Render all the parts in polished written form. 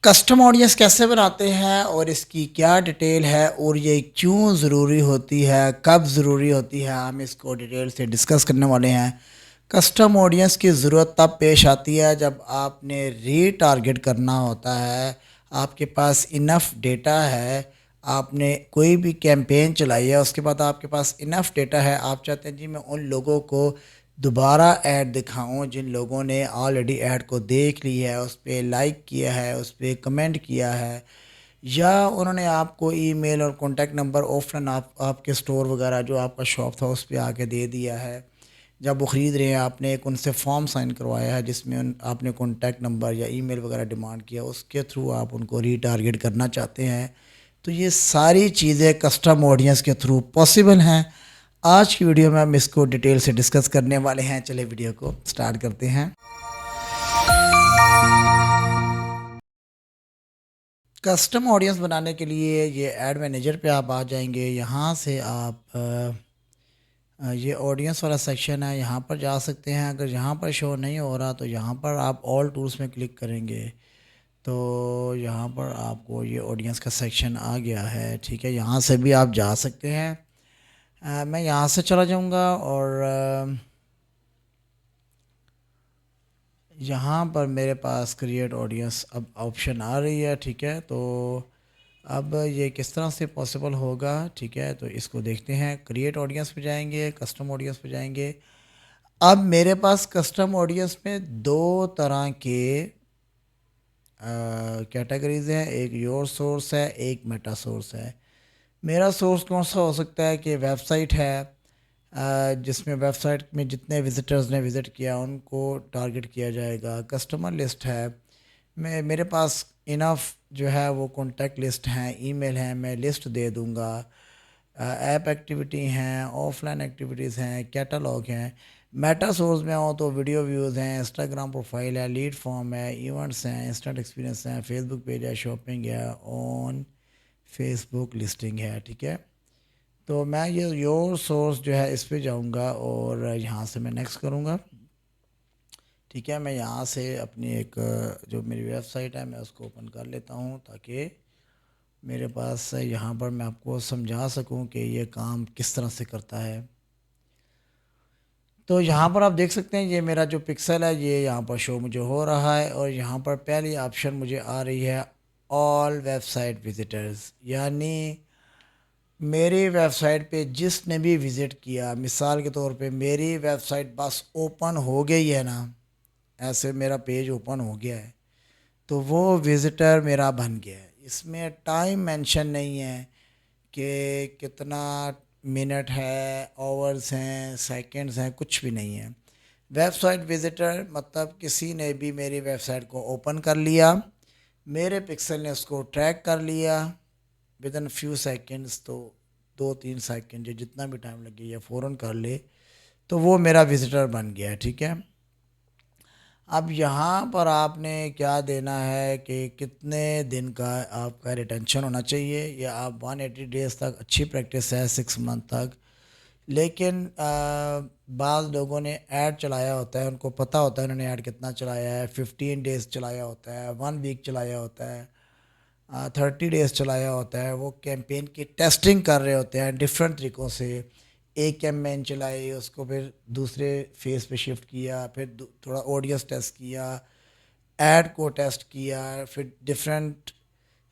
Custom audience कैसे बनाते हैं और इसकी क्या डिटेल है और ये क्यों ज़रूरी होती है, कब ज़रूरी होती है, हम इसको डिटेल से डिस्कस करने वाले हैं। कस्टम ऑडियंस की ज़रूरत तब पेश आती है जब आपने रीटारगेट करना होता है, आपके पास इनफ डेटा है, आपने कोई भी कैंपेन चलाई है, उसके बाद आपके पास इनफ डेटा है, आप चाहते हैं जी मैं उन लोगों को दोबारा ऐड दिखाऊं जिन लोगों ने ऑलरेडी ऐड को देख ली है, उस पर लाइक किया है, उस पर कमेंट किया है, या उन्होंने आपको ईमेल और कॉन्टैक्ट नंबर ऑफलाइन आपके स्टोर वगैरह जो आपका शॉप था उस पर आके दे दिया है। जब वो ख़रीद रहे हैं आपने एक उनसे फॉर्म साइन करवाया है जिसमें आपने कॉन्टैक्ट नंबर या ईमेल वगैरह डिमांड किया, उसके थ्रू आप उनको रीटारगेट करना चाहते हैं। तो ये सारी चीज़ें कस्टम ऑडियंस के थ्रू पॉसिबल हैं। आज की वीडियो में हम इसको डिटेल से डिस्कस करने वाले हैं। चलिए वीडियो को स्टार्ट करते हैं। कस्टम ऑडियंस बनाने के लिए ये ऐड मैनेजर पे आप आ जाएंगे। यहाँ से आप ये ऑडियंस वाला सेक्शन है, यहाँ पर जा सकते हैं। अगर यहाँ पर शो नहीं हो रहा तो यहाँ पर आप ऑल टूल्स में क्लिक करेंगे तो यहाँ पर आपको ये ऑडियंस का सेक्शन आ गया है। ठीक है, यहाँ से भी आप जा सकते हैं। मैं यहाँ से चला जाऊँगा और यहाँ पर मेरे पास क्रिएट ऑडियंस अब ऑप्शन आ रही है। ठीक है, तो अब ये किस तरह से पॉसिबल होगा। ठीक है, तो इसको देखते हैं। क्रिएट ऑडियंस पे जाएंगे, कस्टम ऑडियंस पे जाएंगे। अब मेरे पास कस्टम ऑडियंस में दो तरह के कैटेगरीज हैं, एक योर सोर्स है, एक मेटा सोर्स है। मेरा सोर्स कौन सा हो सकता है कि वेबसाइट है, जिसमें वेबसाइट में जितने विज़िटर्स ने विज़िट किया उनको टारगेट किया जाएगा। कस्टमर लिस्ट है, मैं मेरे पास इनफ जो है वो कॉन्टैक्ट लिस्ट हैं, ईमेल हैं, मैं लिस्ट दे दूँगा। ऐप एक्टिविटी हैं, ऑफलाइन एक्टिविटीज़ हैं, कैटलॉग हैं। मेटा सोर्स में आओ तो वीडियो व्यूज़ हैं, इंस्टाग्राम प्रोफाइल है, लीड फॉर्म है, इवेंट्स हैं, इंस्टेंट एक्सपीरियंस हैं, फेसबुक पेज है, शॉपिंग है, ऑन फेसबुक लिस्टिंग है। ठीक है, तो मैं ये योर सोर्स जो है इस पे जाऊंगा और यहाँ से मैं नेक्स्ट करूँगा। ठीक है, मैं यहाँ से अपनी एक जो मेरी वेबसाइट है मैं उसको ओपन कर लेता हूँ ताकि मेरे पास यहाँ पर मैं आपको समझा सकूँ कि ये काम किस तरह से करता है। तो यहाँ पर आप देख सकते हैं ये मेरा जो पिक्सल है ये यहाँ पर शो मुझे हो रहा है और यहाँ पर पहली ऑप्शन मुझे आ रही है ऑल वेबसाइट विजिटर्स, यानी मेरी वेबसाइट पे जिसने भी विज़िट किया। मिसाल के तौर पे मेरी वेबसाइट बस ओपन हो गई है ना, ऐसे मेरा पेज ओपन हो गया है तो वो विज़िटर मेरा बन गया है। इसमें टाइम मेंशन नहीं है कि कितना मिनट है, आवर्स हैं, सेकंड्स हैं, कुछ भी नहीं है। वेबसाइट विज़िटर मतलब किसी ने भी मेरी वेबसाइट को ओपन कर लिया, मेरे पिक्सल ने उसको ट्रैक कर लिया विद इन फ्यू सेकंड्स, तो 2-3 सेकंड या जितना भी टाइम लगे या फ़ौरन कर ले तो वो मेरा विज़िटर बन गया है। ठीक है, अब यहाँ पर आपने क्या देना है कि कितने दिन का आपका रिटेंशन होना चाहिए, या आप 180 डेज़ तक, अच्छी प्रैक्टिस है 6 मंथ तक। लेकिन बाज़ लोगों ने ऐड चलाया होता है, उनको पता होता है उन्होंने ऐड कितना चलाया है। 15 डेज़ चलाया होता है, 1 वीक चलाया होता है, 30 डेज़ चलाया होता है। वो कैंपेन की टेस्टिंग कर रहे होते हैं डिफरेंट तरीक़ों से। एक कैंपेन चलाई, उसको फिर दूसरे फेज़ पे शिफ्ट किया, फिर थोड़ा ऑडियंस टेस्ट किया, ऐड को टेस्ट किया, फिर डिफरेंट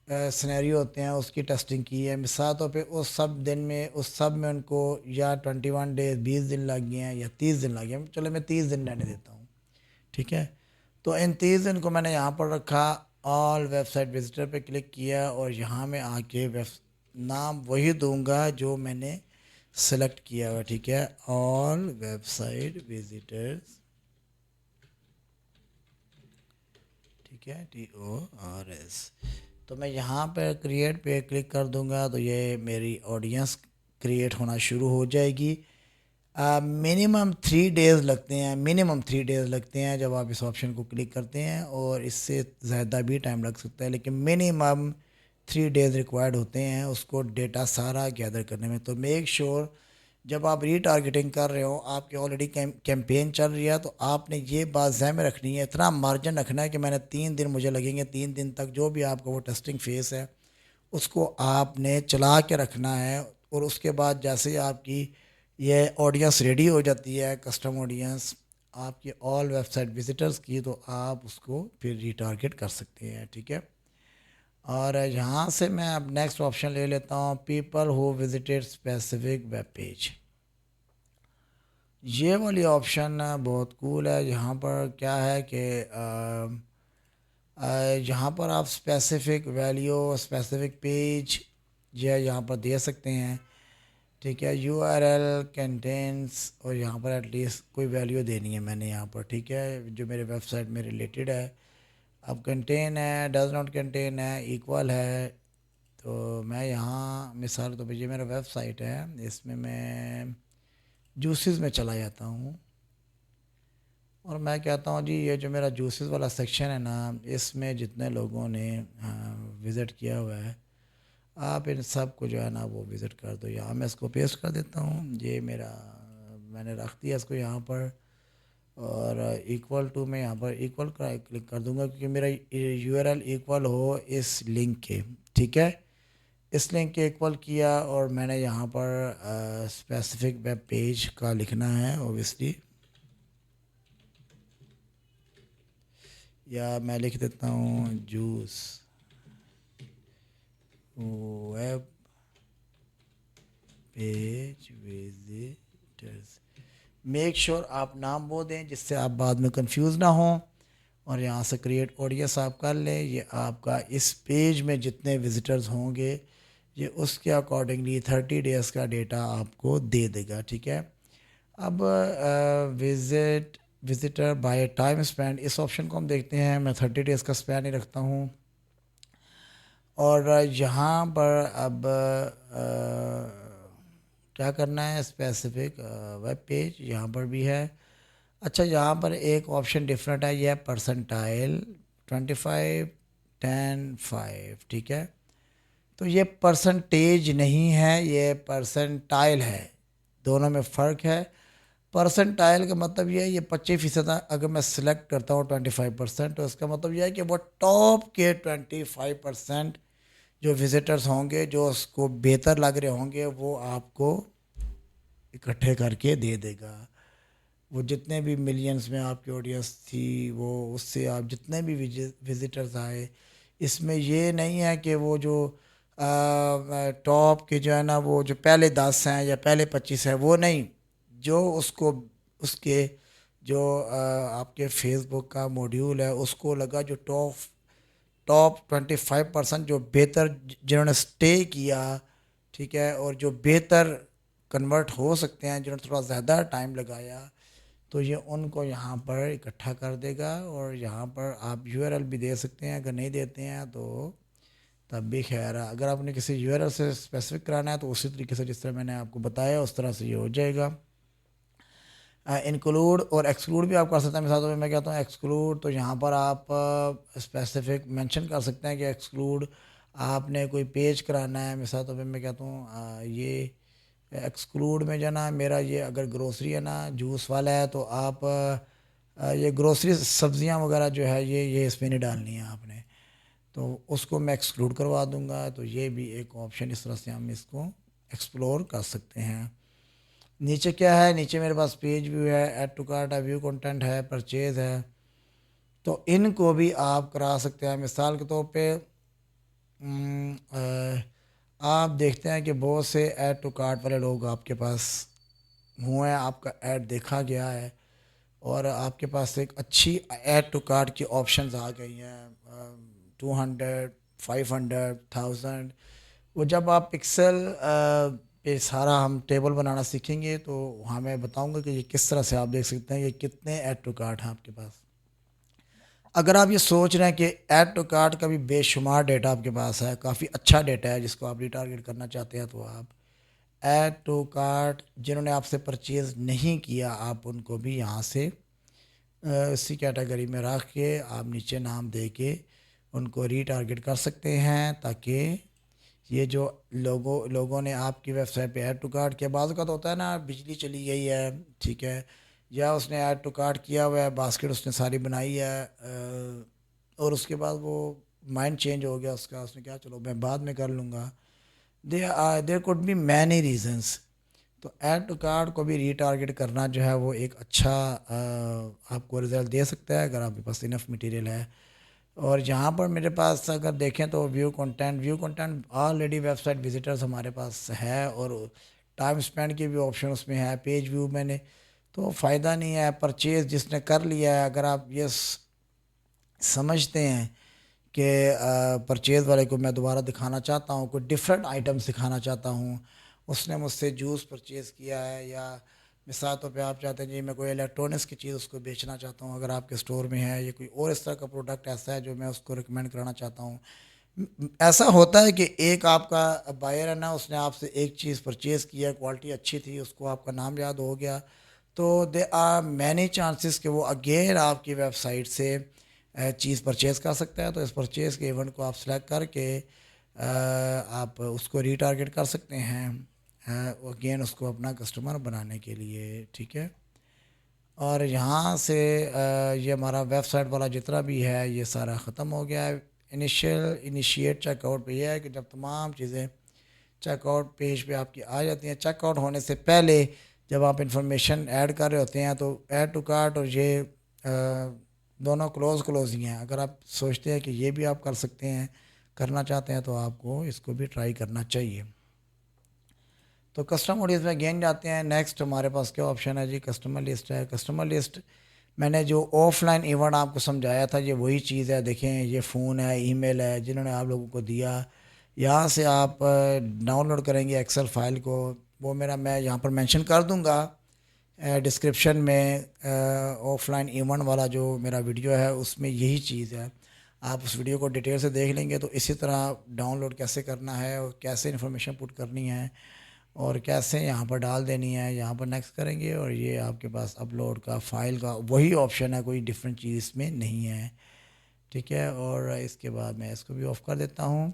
सिनेरियो होते हैं उसकी टेस्टिंग की है। मिसाल तौर पे उस सब में उनको या 21 डेज़ 20 दिन लग गए हैं या 30 दिन लग गए हैं। चलो मैं 30 दिन रहने देता हूँ। ठीक है, तो इन 30 दिन को मैंने यहाँ पर रखा, ऑल वेबसाइट विजिटर पे क्लिक किया और यहाँ में आके वेब नाम वही दूंगा जो मैंने सेलेक्ट किया हुआ। ठीक है, ऑल वेबसाइट विजिटर्स। ठीक है, TORS। तो मैं यहाँ पर क्रिएट पे क्लिक कर दूंगा तो ये मेरी ऑडियंस क्रिएट होना शुरू हो जाएगी। मिनिमम 3 डेज़ लगते हैं, मिनिमम 3 डेज़ लगते हैं जब आप इस ऑप्शन को क्लिक करते हैं, और इससे ज़्यादा भी टाइम लग सकता है, लेकिन मिनिमम 3 डेज़ रिक्वायर्ड होते हैं उसको डेटा सारा गैदर करने में। तो मेक श्योर जब आप रीटारगेटिंग कर रहे हो, आपकी ऑलरेडी कैंपेन चल रही है, तो आपने ये बात ज़हन में रखनी है, इतना मार्जिन रखना है कि मैंने 3 दिन मुझे लगेंगे, 3 दिन तक जो भी आपका वो टेस्टिंग फेस है उसको आपने चला के रखना है। और उसके बाद जैसे ही आपकी ये ऑडियंस रेडी हो जाती है, कस्टम ऑडियंस आपकी ऑल वेबसाइट विजिटर्स की, तो आप उसको फिर रीटारगेट कर सकते हैं, ठीक है। और यहाँ से मैं अब नेक्स्ट ऑप्शन ले लेता हूँ, people who visited specific web page. ये वाली ऑप्शन बहुत कूल है। यहाँ पर क्या है कि यहाँ पर आप स्पेसिफिक वैल्यू, स्पेसिफिक पेज जो है यहाँ पर दे सकते हैं, ठीक है। URL कंटेंट्स, और यहाँ पर एटलीस्ट कोई वैल्यू देनी है मैंने यहाँ पर, ठीक है, जो मेरे वेबसाइट में रिलेटेड है। अब कंटेन है, डज नॉट कंटेन है, इक्वल है। तो मैं यहाँ मिसाल तो ये मेरा वेबसाइट है, इसमें मैं जूसेस में चला जाता हूँ और मैं कहता हूँ जी ये जो मेरा जूसेस वाला सेक्शन है ना, इसमें जितने लोगों ने विज़िट किया हुआ है, आप इन सब को जो है ना वो विज़िट कर दो। यहाँ मैं इसको पेस्ट कर देता हूँ, ये मेरा मैंने रख दिया इसको यहाँ पर। और इक्वल टू मैं यहाँ पर इक्वल का क्लिक कर दूंगा, क्योंकि मेरा URL इक्वल हो इस लिंक के, ठीक है। इस लिंक के इक्वल किया और मैंने यहाँ पर स्पेसिफिक वेब पेज का लिखना है ओबियसली, या मैं लिख देता हूँ juice web page visitors. Make sure आप नाम वो दें जिससे आप बाद में कंफ्यूज ना हो। और यहाँ से क्रिएट ऑडियंस आप कर लें, ये आपका इस पेज में जितने विजिटर्स होंगे ये उसके अकॉर्डिंगली 30 डेज़ का डेटा आपको दे देगा, ठीक है। अब विजिटर बाय टाइम स्पेंड, इस ऑप्शन को हम देखते हैं। मैं 30 डेज़ का स्पैन ही रखता हूँ। और यहाँ पर अब क्या करना है, स्पेसिफिक वेब पेज यहाँ पर भी है। अच्छा, यहाँ पर एक ऑप्शन डिफरेंट है, यह है परसेंटाइल 25 10 5, ठीक है। तो ये परसेंटेज नहीं है, ये परसेंटाइल है, दोनों में फ़र्क है। परसेंटाइल का मतलब ये है, ये 25% अगर मैं सिलेक्ट करता हूँ 25%, तो इसका मतलब ये है कि वो टॉप के 25% जो विजिटर्स होंगे, जो उसको बेहतर लग रहे होंगे, वो आपको इकट्ठे करके दे देगा। वो जितने भी मिलियंस में आपकी ऑडियंस थी, वो उससे आप जितने भी विजिटर्स आए, इसमें ये नहीं है कि वो जो टॉप के जो है ना, वो जो पहले 10 हैं या पहले 25 हैं, वो नहीं। जो उसको उसके जो आपके फेसबुक का मॉड्यूल है उसको लगा, जो टॉप टॉप 25% जो बेहतर जिन्होंने स्टे किया, ठीक है, और जो बेहतर कन्वर्ट हो सकते हैं, जिन्होंने थोड़ा ज़्यादा टाइम लगाया, तो ये उनको यहाँ पर इकट्ठा कर देगा। और यहाँ पर आप URL भी दे सकते हैं, अगर नहीं देते हैं तो तब भी खैर है। अगर आपने किसी URL से स्पेसिफिक कराना है तो उसी तरीके से जिस तरह मैंने आपको बताया उस तरह से ये हो जाएगा। इंक्लूड और एक्सक्लूड भी आप कर सकते हैं। मिसाल तो मैं कहता हूँ एक्सक्लूड, तो यहाँ पर आप स्पेसिफिक मेंशन कर सकते हैं कि एक्सक्लूड आपने कोई पेज कराना है। मिसाल तो मैं कहता हूँ ये एक्सक्लूड में जो है ना, मेरा ये अगर ग्रोसरी है ना, जूस वाला है, तो आप ये ग्रोसरी सब्जियां वगैरह जो है ये इसमें नहीं डालनी है आपने, तो उसको मैं एक्सक्लूड करवा दूंगा। तो ये भी एक ऑप्शन, इस तरह से हम इसको एक्सप्लोर कर सकते हैं। नीचे क्या है, नीचे मेरे पास पेज व्यू है, ऐड टू कार्ट है, व्यू कंटेंट है, परचेज है। तो इनको भी आप करा सकते हैं। मिसाल के तौर पे आप देखते हैं कि बहुत से ऐड टू कार्ट वाले लोग आपके पास हुए हैं, आपका ऐड देखा गया है और आपके पास एक अच्छी ऐड टू कार्ट की ऑप्शंस आ गई हैं, 200 500 1000। वो जब आप पिक्सल पे सारा हम टेबल बनाना सीखेंगे तो वहाँ मैं बताऊंगा कि ये किस तरह से आप देख सकते हैं कि कितने ऐड टू कार्ट हैं आपके पास। अगर आप ये सोच रहे हैं कि ऐड टू कार्ट का भी बेशुमार डेटा आपके पास है, काफ़ी अच्छा डेटा है जिसको आप रिटारगेट करना चाहते हैं, तो आप ऐड टू कार्ट जिन्होंने आपसे परचेज़ नहीं किया, आप उनको भी यहाँ से इसी कैटेगरी में रख के आप नीचे नाम दे के उनको रीटारगेट कर सकते हैं, ताकि ये जो लोगों ने आपकी वेबसाइट पे ऐड टू कार्ट किया, बाज़ का तो होता है ना, बिजली चली गई है, ठीक है, या उसने ऐड टू कार्ट किया हुआ है, बास्केट उसने सारी बनाई है, और उसके बाद वो माइंड चेंज हो गया उसका, उसने कहा चलो मैं बाद में कर लूँगा। There could be many reasons. तो ऐड टू कार्ट को भी रीटारगेट करना जो है वो एक अच्छा आपको रिजल्ट दे सकता है अगर आपके पास इनफ मटेरियल है। और यहाँ पर मेरे पास अगर देखें तो view content already website visitors हमारे पास है, और टाइम स्पेंड की भी ऑप्शन उसमें है, पेज व्यू मैंने, तो फ़ायदा नहीं है। परचेज़ जिसने कर लिया है, अगर आप ये समझते हैं कि परचेज़ वाले को मैं दोबारा दिखाना चाहता हूँ, कोई डिफरेंट आइटम्स दिखाना चाहता हूँ, उसने मुझसे जूस परचेज़ किया है, या मिसाल तौर पे आप चाहते हैं जी मैं कोई इलेक्ट्रॉनिक्स की चीज़ उसको बेचना चाहता हूँ, अगर आपके स्टोर में है, या कोई और इस तरह का प्रोडक्ट ऐसा है जो मैं उसको रिकमेंड कराना चाहता हूँ। ऐसा होता है कि एक आपका बायर है ना, उसने आपसे एक चीज़ परचेज़ किया, क्वालिटी अच्छी थी, उसको आपका नाम याद हो गया, तो दे आर मैनी चांसेस कि वो अगेन आपकी वेबसाइट से चीज़ परचेज़ कर सकता है। तो इस परचेज़ के इवेंट को आप सेलेक्ट करके आप उसको रीटारगेट कर सकते हैं अगेन उसको अपना कस्टमर बनाने के लिए, ठीक है। और यहाँ से ये हमारा वेबसाइट वाला जितना भी है ये सारा ख़त्म हो गया है। इनिशिएट चेकआउट पे ये है कि जब तमाम चीज़ें चेकआउट पेज पे आपकी आ जाती हैं, चेकआउट होने से पहले जब आप इंफॉर्मेशन ऐड कर रहे होते हैं तो ऐड टू कार्ट और ये दोनों क्लोज़ ही हैं। अगर आप सोचते हैं कि ये भी आप कर सकते हैं, करना चाहते हैं, तो आपको इसको भी ट्राई करना चाहिए। तो कस्टम ऑडियंस में अगेन जाते हैं। नेक्स्ट हमारे पास क्या ऑप्शन है जी, कस्टमर लिस्ट है। कस्टमर लिस्ट मैंने जो ऑफलाइन इवेंट आपको समझाया था, ये वही चीज़ है। देखें, ये फ़ोन है, ईमेल है जिन्होंने आप लोगों को दिया, यहाँ से आप डाउनलोड करेंगे एक्सेल फाइल को, वो मेरा मैं यहाँ पर मेंशन कर दूँगा डिस्क्रिप्शन में। ऑफलाइन इवेंट वाला जो मेरा वीडियो है उसमें यही चीज़ है, आप उस वीडियो को डिटेल से देख लेंगे तो इसी तरह डाउनलोड कैसे करना है और कैसे इन्फॉर्मेशन पुट करनी है और कैसे यहाँ पर डाल देनी है। यहाँ पर नेक्स्ट करेंगे और ये आपके पास अपलोड का फ़ाइल का वही ऑप्शन है, कोई डिफरेंट चीज़ इसमें नहीं है, ठीक है। और इसके बाद मैं इसको भी ऑफ़ कर देता हूँ।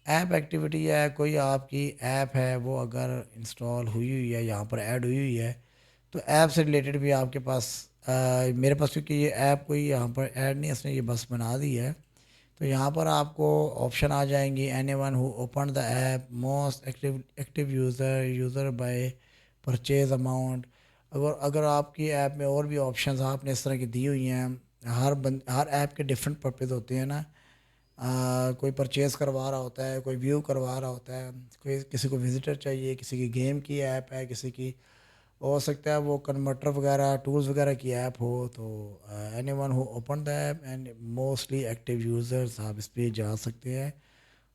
ऐप एक्टिविटी है, कोई आपकी ऐप है वो अगर इंस्टॉल हुई हुई है, यहाँ पर ऐड हुई हुई है, तो ऐप से रिलेटेड भी आपके पास मेरे पास, क्योंकि ये ऐप कोई यहाँ पर ऐड नहीं, इसने ये बस बना दी है, तो यहाँ पर आपको ऑप्शन आ जाएंगी। Any one who open the app, most active user by purchase amount. अगर अगर आपकी ऐप में और भी ऑप्शंस आपने इस तरह की दी हुई हैं, हर ऐप के डिफरेंट पर्पज़ होते हैं ना। कोई परचेज़ करवा रहा होता है, कोई व्यू करवा रहा होता है, कोई किसी को विजिटर चाहिए, किसी की गेम की ऐप है, किसी की हो सकता है वो कन्वर्टर वगैरह टूल्स वगैरह की ऐप हो। तो any one who open the app and mostly active users, आप इस पर जा सकते हैं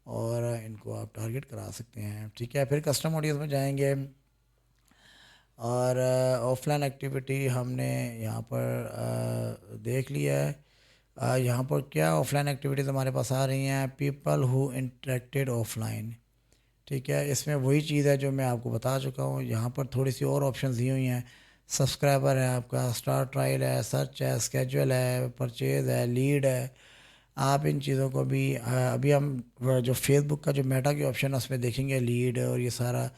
और इनको आप टारगेट करा सकते हैं, ठीक है। फिर कस्टम ऑडियंस में जाएंगे और ऑफलाइन एक्टिविटी हमने यहाँ पर देख लिया है। यहाँ पर क्या ऑफलाइन एक्टिविटीज़ हमारे पास आ रही हैं, पीपल हु इंटरेक्टेड ऑफलाइन, ठीक है। इसमें वही चीज़ है जो मैं आपको बता चुका हूँ। यहाँ पर थोड़ी सी और ऑप्शन दी हुई हैं, सब्सक्राइबर है आपका, स्टार ट्रायल है, सर्च है, स्केजुअल है, परचेज़ है, लीड है। आप इन चीज़ों को भी अभी हम जो फेसबुक का जो मेटा की ऑप्शन है उसमें देखेंगे लीड और ये सारा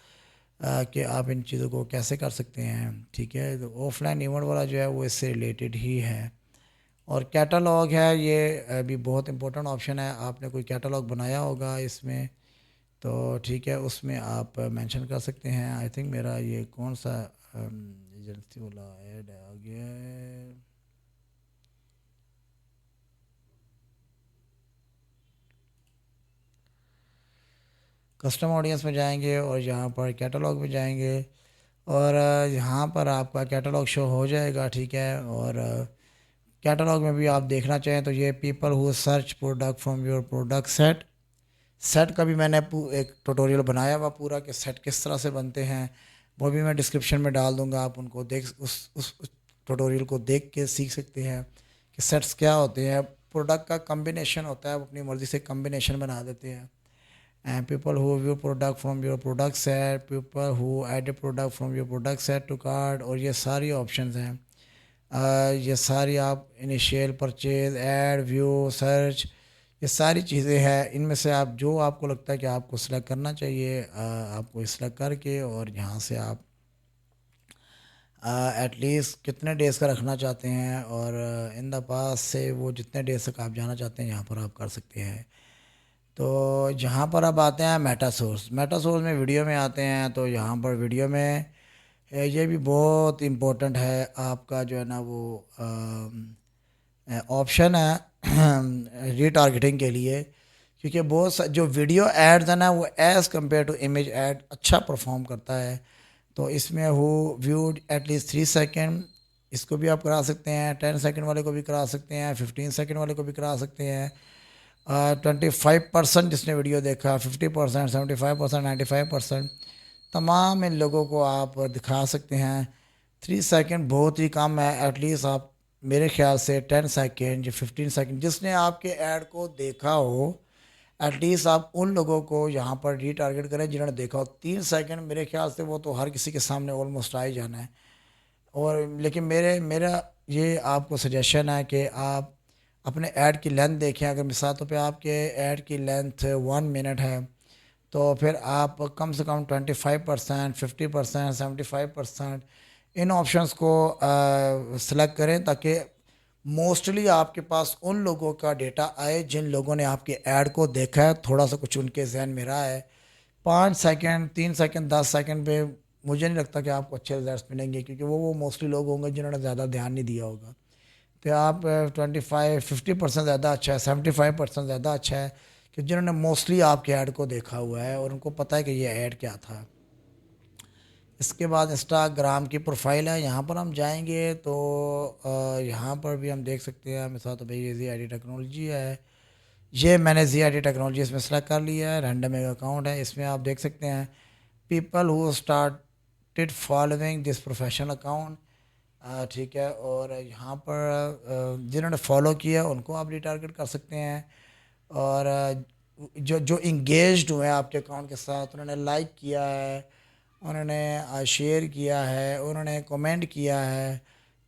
कि आप इन चीज़ों को कैसे कर सकते हैं, ठीक है। तो ऑफलाइन इवेंट वाला जो है वो इससे रिलेटेड ही है। और कैटलॉग है, ये भी बहुत इंपॉर्टेंट ऑप्शन है। आपने कोई कैटलॉग बनाया होगा इसमें, तो ठीक है, उसमें आप मेंशन कर सकते हैं। आई थिंक मेरा ये कौन सा एजेंसी वाला ऐड आ गया है, कस्टम ऑडियंस में जाएंगे और यहाँ पर कैटलॉग में जाएंगे और यहाँ पर आपका कैटलॉग शो हो जाएगा, ठीक है। और कैटलॉग में भी आप देखना चाहें तो ये people who search product from your product set, set का भी मैंने एक ट्यूटोरियल बनाया हुआ पूरा कि सेट किस तरह से बनते हैं, वो भी मैं डिस्क्रिप्शन में डाल दूंगा। आप उनको देख उस ट्यूटोरियल को देख के सीख सकते हैं कि सेट्स क्या होते हैं। प्रोडक्ट का कम्बिनेशन होता है, वो अपनी मर्ज़ी से कम्बिनेशन बना देते हैं। And people who view product from your product set, people who add a product from your product set to cart, और ये सारी ऑप्शंस हैं। ये सारी आप initial purchase, add, view, search, ये सारी चीज़ें हैं, इनमें से आप जो आपको लगता है कि आपको सिलेक्ट करना चाहिए, आपको सिलेक्ट करके और यहाँ से आप एटलीस्ट कितने डेज़ का रखना चाहते हैं और इन द पास से वो जितने डेज़ तक आप जाना चाहते हैं यहाँ पर आप कर सकते हैं। तो जहाँ पर अब आते हैं मेटा सोर्स में वीडियो में आते हैं, तो यहाँ पर वीडियो में ये भी बहुत इम्पोर्टेंट है आपका जो है ना वो ऑप्शन है रीटारगेटिंग के लिए, क्योंकि जो वीडियो एड्स है ना वो as compared to image ad अच्छा परफॉर्म करता है। तो इसमें हो व्यूड एटलीस्ट 3 सेकेंड, इसको भी आप करा सकते हैं, 10 सेकेंड वाले को भी करा सकते हैं, 15 सेकेंड वाले को भी करा सकते हैं। 25% जिसने वीडियो देखा, 50%, 75%, 95%, तमाम इन लोगों को आप दिखा सकते हैं। 3 सेकेंड बहुत ही कम है, एटलीस्ट आप मेरे ख्याल से 10 सेकेंड या 15 सेकेंड जिसने आपके ऐड को देखा हो, एटलीस्ट आप उन लोगों को यहाँ पर रीटारगेट करें जिन्होंने देखा हो। 3 सेकेंड मेरे ख्याल से वो तो हर किसी के सामने ऑलमोस्ट आ ही जाना है। और लेकिन मेरा ये आपको सजेशन है कि आप अपने ऐड की लेंथ देखें। अगर मिसाल तौर पे आपके ऐड की लेंथ 1 मिनट है, तो फिर आप कम से कम 25%, 50%, 75% इन ऑप्शंस को सेलेक्ट करें, ताकि मोस्टली आपके पास उन लोगों का डेटा आए जिन लोगों ने आपके ऐड को देखा है, थोड़ा सा कुछ उनके जहन में रहा है। 5 सेकेंड, 3 सेकेंड, 10 सेकेंड पे मुझे नहीं लगता कि आपको अच्छे रिजल्ट मिलेंगे, क्योंकि वो मोस्टली लोग होंगे जिन्होंने ज़्यादा ध्यान नहीं दिया होगा। तो आप 25-50% ज़्यादा अच्छा है, 75% ज़्यादा अच्छा है कि जिन्होंने मोस्टली आपके ऐड को देखा हुआ है और उनको पता है कि ये ऐड क्या था। इसके बाद इंस्टाग्राम की प्रोफाइल है, यहाँ पर हम जाएंगे तो यहाँ पर भी हम देख सकते हैं। मेरे साथ तो भाई ये ZID टेक्नोलॉजी है, ये मैंने ZID टेक्नोलॉजी इसमें सेलेक्ट कर लिया है। रैंडम एक अकाउंट है, इसमें आप देख सकते हैं people who started following this professional account. ठीक है, और यहाँ पर जिन्होंने फॉलो किया उनको आप रिटारगेट कर सकते हैं। और जो जो इंगेज्ड हुए हैं आपके अकाउंट के साथ, उन्होंने लाइक किया है, उन्होंने शेयर किया है, उन्होंने कमेंट किया है,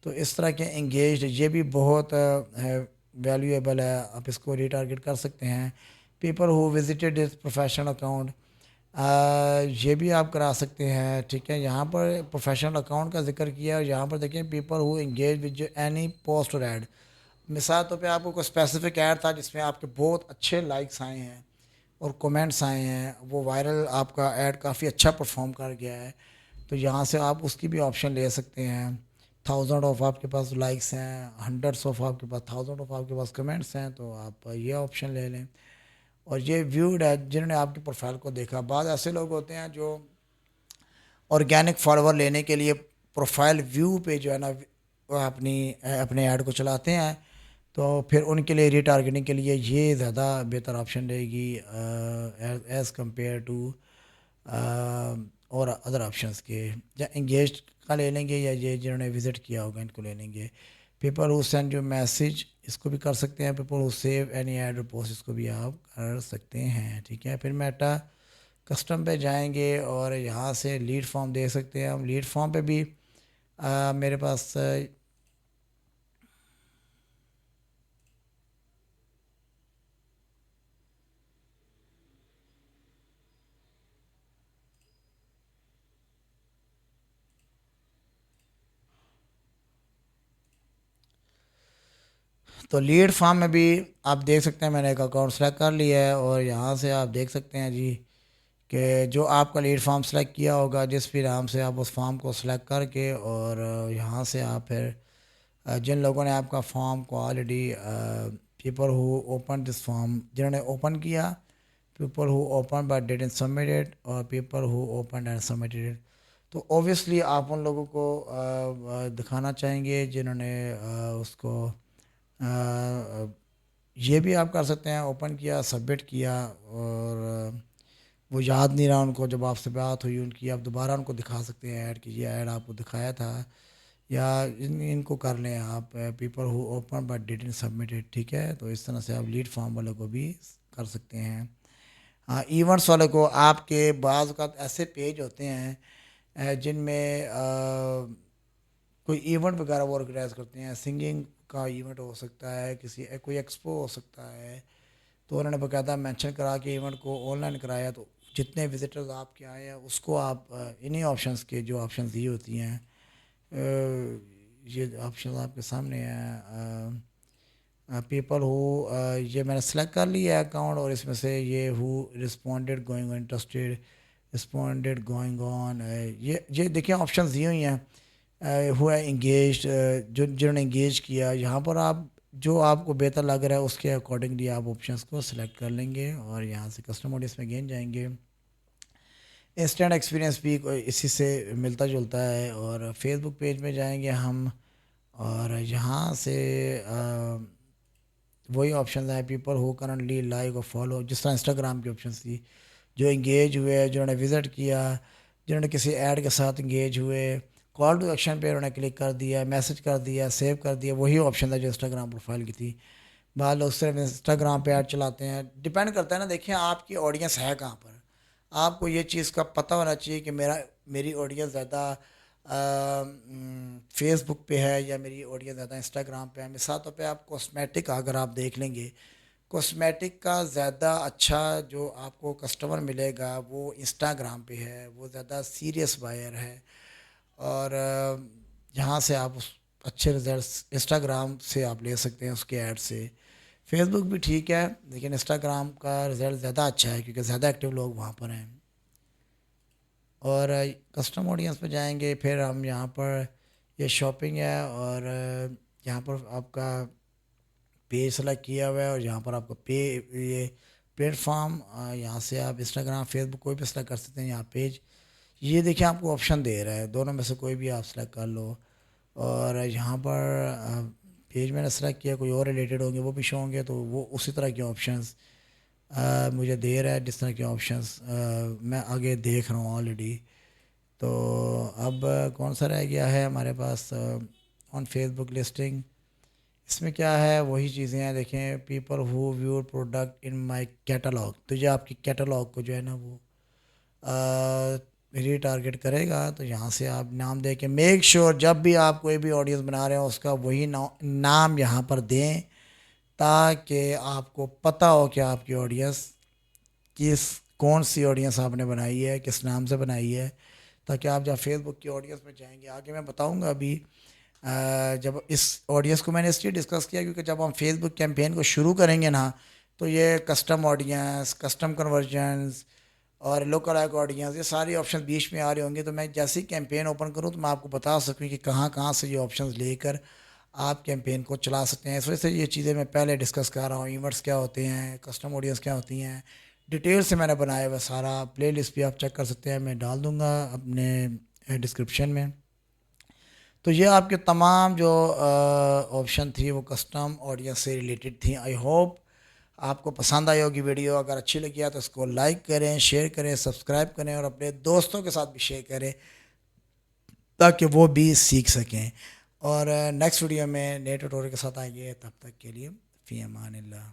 तो इस तरह के इंगेज्ड ये भी बहुत वैल्यूएबल है, आप इसको रिटारगेट कर सकते हैं। People who visited this professional account, ये भी आप करा सकते हैं। ठीक है, यहाँ पर प्रोफेशनल अकाउंट का जिक्र किया है और यहाँ पर देखें people who engage with any post और ऐड। मिसाल तौर पे आपको कोई स्पेसिफिक ऐड था जिसमें आपके बहुत अच्छे लाइक्स आए हैं और कमेंट्स आए हैं, वो वायरल आपका ऐड काफ़ी अच्छा परफॉर्म कर गया है, तो यहाँ से आप उसकी भी ऑप्शन ले सकते हैं। 1000 ऑफ आपके पास लाइक्स हैं, हंड्रेड्स ऑफ आपके पास, 1000 ऑफ आपके पास कमेंट्स हैं, तो आप ये ऑप्शन ले लें। और ये व्यूड है जिन्होंने आपकी प्रोफाइल को देखा। बाद ऐसे लोग होते हैं जो ऑर्गेनिक फॉलोवर लेने के लिए प्रोफाइल व्यू पे जो है ना वो अपने ऐड को चलाते हैं, तो फिर उनके लिए रीटारगेटिंग के लिए ये ज़्यादा बेहतर ऑप्शन रहेगी एज़ कम्पेयर टू और अदर ऑप्शंस के। या इंगेज का ले लेंगे, या ये जिन्होंने विज़िट किया होगा इनको ले लेंगे। पीपल हु सेंड जो मैसेज, इसको भी कर सकते हैं। People who save any add post, इसको भी आप कर सकते हैं। ठीक है, फिर मेटा कस्टम पे जाएंगे और यहाँ से लीड फॉर्म दे सकते हैं हम। लीड फॉर्म पे भी मेरे पास तो लीड फार्म में भी आप देख सकते हैं, मैंने एक अकाउंट सेलेक्ट कर लिया है और यहाँ से आप देख सकते हैं जी कि जो आपका लीड फार्म सेलेक्ट किया होगा, जिस भी नाम से आप उस फार्म को सेलेक्ट करके और यहाँ से आप फिर जिन लोगों ने आपका फॉर्म को already people who open this form, जिन्होंने ओपन किया, people who open but didn't submitted, और people who open and submitted. तो ऑब्वियसली आप उन लोगों को दिखाना चाहेंगे जिन्होंने उसको ये भी आप कर सकते हैं, ओपन किया, सबमिट किया और वो याद नहीं रहा उनको, जब आपसे बात हुई उनकी, आप दोबारा उनको दिखा सकते हैं ऐड की, ये ऐड आपको दिखाया था। या इनको कर लें आप people who open but didn't submitted. ठीक है, तो इस तरह से आप लीड फॉर्म वालों को भी कर सकते हैं। हाँ, इवेंट्स वाले को आपके बाज़ का ऐसे पेज होते हैं जिनमें कोई इवेंट वगैरह वो ऑर्गेनाइज करते हैं। सिंगिंग का इवेंट हो सकता है, किसी कोई एक्सपो हो सकता है, तो उन्होंने बाकायदा मेंशन करा के इवेंट को ऑनलाइन कराया। तो जितने विजिटर्स आपके आए हैं उसको आप इन्हीं ऑप्शंस के जो ऑप्शंस दी होती हैं, ये ऑप्शन आपके सामने हैं। पीपल हु, ये मैंने सेलेक्ट कर लिया है अकाउंट, और इसमें से ये who responded going interested, responded going on, ये देखिए ऑप्शंस दी हुई हैं। हुआ इंगेज, जो जिन्होंने इंगेज किया, यहाँ पर आप जो आपको बेहतर लग रहा है उसके अकॉर्डिंगली आप ऑप्शंस को सिलेक्ट कर लेंगे और यहाँ से कस्टम ऑडियंस में गेन जाएंगे। इंस्टेंट एक्सपीरियंस भी इसी से मिलता जुलता है। और फेसबुक पेज में जाएंगे हम, और यहाँ से वही ऑप्शन है पीपल हु करंटली लाइक और फॉलो, जिस तरह इंस्टाग्राम की ऑप्शन थी, जो इंगेज हुए, जिन्होंने विज़िट किया, जिन्होंने किसी ऐड के साथ इंगेज हुए, कॉल टू एक्शन पे उन्होंने क्लिक कर दिया, मैसेज कर दिया, सेव कर दिया, वही ऑप्शन था जो इंस्टाग्राम प्रोफाइल की थी। बाद लोग सिर्फ इंस्टाग्राम पे ऐड चलाते हैं, डिपेंड करता है ना। देखिए आपकी ऑडियंस है कहाँ पर, आपको ये चीज़ का पता होना चाहिए कि मेरी ऑडियंस ज़्यादा फेसबुक पे है या मेरी ऑडियंस ज़्यादा इंस्टाग्राम पे है। मिसाल तौर पे आप कॉस्मेटिक अगर आप देख लेंगे, कॉस्मेटिक का ज़्यादा अच्छा जो आपको कस्टमर मिलेगा वो इंस्टाग्राम पे है, वो ज़्यादा सीरियस बायर है। और यहाँ से आप उस अच्छे रिजल्ट्स इंस्टाग्राम से आप ले सकते हैं उसके ऐड से। फेसबुक भी ठीक है, लेकिन इंस्टाग्राम का रिज़ल्ट ज़्यादा अच्छा है क्योंकि ज़्यादा एक्टिव लोग वहाँ पर हैं। और कस्टम ऑडियंस पे जाएंगे, फिर हम यहाँ पर ये शॉपिंग है, और यहाँ पर आपका पेज सेलेक्ट किया हुआ है, और यहाँ पर आपको ये प्लेटफॉर्म, यहाँ से आप इंस्टाग्राम फेसबुक कोई भी सेलेक्ट कर सकते हैं। यहाँ पेज, ये देखिए आपको ऑप्शन दे रहा है, दोनों में से कोई भी आप सेलेक्ट कर लो। और यहाँ पर पेज मैंने सेलेक्ट किया, कोई और रिलेटेड होंगे वो भी शो होंगे, तो वो उसी तरह के ऑप्शंस मुझे दे रहा है, जिस तरह के ऑप्शंस मैं आगे देख रहा हूँ ऑलरेडी। तो अब कौन सा रह गया है हमारे पास, ऑन फेसबुक लिस्टिंग, इसमें क्या है वही चीज़ें हैं। देखें people who view product in my catalogue, तो ये आपकी कैटलॉग को जो है ना वो रीटारगेट करेगा। तो यहाँ से आप नाम दे के मेक श्योर जब भी आप कोई भी ऑडियंस बना रहे हो उसका वही नाम यहाँ पर दें, ताकि आपको पता हो कि आपकी ऑडियंस किस, कौन सी ऑडियंस आपने बनाई है, किस नाम से बनाई है, ताकि आप जब फेसबुक की ऑडियंस में जाएंगे, आगे मैं बताऊंगा अभी। जब इस ऑडियंस को मैंने इसलिए डिस्कस किया क्योंकि जब हम फेसबुक कैंपेन को शुरू करेंगे ना, तो ये कस्टम ऑडियंस, कस्टम कन्वर्जन्स और लोकल आइक ऑडियंस, ये सारी ऑप्शन बीच में आ रहे होंगे। तो मैं जैसे ही कैंपेन ओपन करूँ तो मैं आपको बता सकूँ कि कहाँ कहाँ से ये ऑप्शंस लेकर आप कैंपेन को चला सकते हैं। इस वजह से ये चीज़ें मैं पहले डिस्कस कर रहा हूँ, इवेंट्स क्या होते हैं, कस्टम ऑडियंस क्या होती हैं, डिटेल से मैंने बनाया हुआ सारा। प्लेलिस्ट भी आप चेक कर सकते हैं, मैं डाल दूँगा अपने डिस्क्रिप्शन में। तो ये आपके तमाम जो ऑप्शन थी वो कस्टम ऑडियंस से रिलेटेड थी। आई होप आपको पसंद आई होगी वीडियो। अगर अच्छी लगी है तो इसको लाइक करें, शेयर करें, सब्सक्राइब करें और अपने दोस्तों के साथ भी शेयर करें ताकि वो भी सीख सकें। और नेक्स्ट वीडियो में नए ट्यूटोरियल के साथ आएंगे, तब तक के लिए फ़ी अमान अल्लाह।